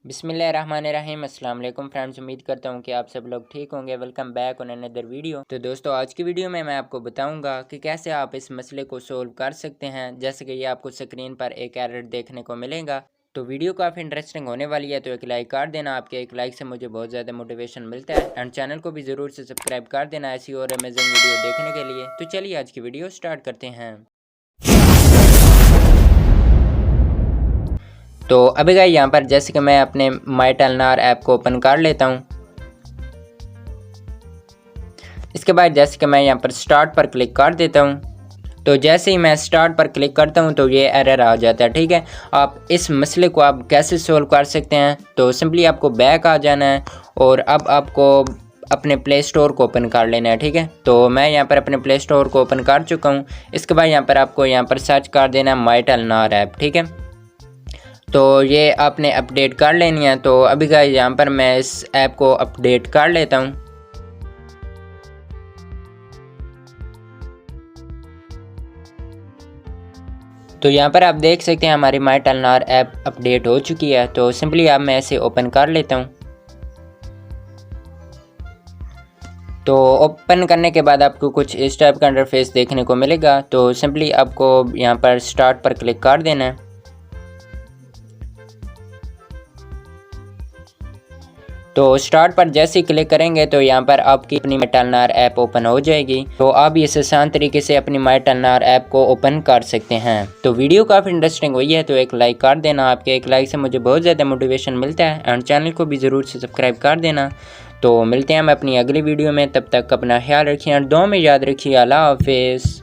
बिस्मिल्लाहिर्रहमानिर्रहीम। अस्सलाम वालेकुम फ्रेंड्स, उम्मीद करता हूँ कि आप सब लोग ठीक होंगे। Welcome back on another video. तो दोस्तों, आज की वीडियो में मैं आपको बताऊंगा कि कैसे आप इस मसले को सोल्व कर सकते हैं। जैसे कि ये आपको स्क्रीन पर एक एरर देखने को मिलेगा। तो वीडियो काफ़ी इंटरेस्टिंग होने वाली है, तो एक लाइक कर देना। आपके एक लाइक से मुझे बहुत ज़्यादा मोटिवेशन मिलता है। एंड चैनल को भी ज़रूर से सब्सक्राइब कर देना ऐसी और अमेजिंग वीडियो देखने के लिए। तो चलिए आज की वीडियो स्टार्ट करते हैं। तो अभी गाइस यहाँ पर जैसे कि मैं अपने माई टेलनार ऐप को ओपन कर लेता हूँ। इसके बाद जैसे कि मैं यहाँ पर स्टार्ट पर क्लिक कर देता हूँ। तो जैसे ही मैं स्टार्ट पर क्लिक करता हूँ तो ये एरर आ जाता है। ठीक है, आप इस मसले को आप कैसे सोल्व कर सकते हैं। तो सिंपली आपको बैक आ जाना है और अब आपको अपने प्ले स्टोर को ओपन कर लेना है। ठीक है, तो मैं यहाँ पर अपने प्ले स्टोर को ओपन कर चुका हूँ। इसके बाद यहाँ पर आपको यहाँ पर सर्च कर देना है माई टेलनार ऐप। ठीक है, तो ये आपने अपडेट कर लेनी है। तो अभी गाइस यहाँ पर मैं इस ऐप को अपडेट कर लेता हूँ। तो यहाँ पर आप देख सकते हैं हमारी माई टेलनार ऐप अपडेट हो चुकी है। तो सिंपली अब मैं इसे ओपन कर लेता हूँ। तो ओपन करने के बाद आपको कुछ इस टाइप का इंटरफेस देखने को मिलेगा। तो सिंपली आपको यहाँ पर स्टार्ट पर क्लिक कर देना है। तो स्टार्ट पर जैसे ही क्लिक करेंगे तो यहाँ पर आपकी अपनी माई टेलनार ऐप ओपन हो जाएगी। तो आप इस आसान तरीके से अपनी माई टेलनार ऐप को ओपन कर सकते हैं। तो वीडियो काफ़ी इंटरेस्टिंग हुई है, तो एक लाइक कर देना। आपके एक लाइक से मुझे बहुत ज़्यादा मोटिवेशन मिलता है। एंड चैनल को भी ज़रूर से सब्सक्राइब कर देना। तो मिलते हैं हम अपनी अगली वीडियो में, तब तक अपना ख्याल रखिए और दुआ में याद रखिए। अल्लाह हाफिज़।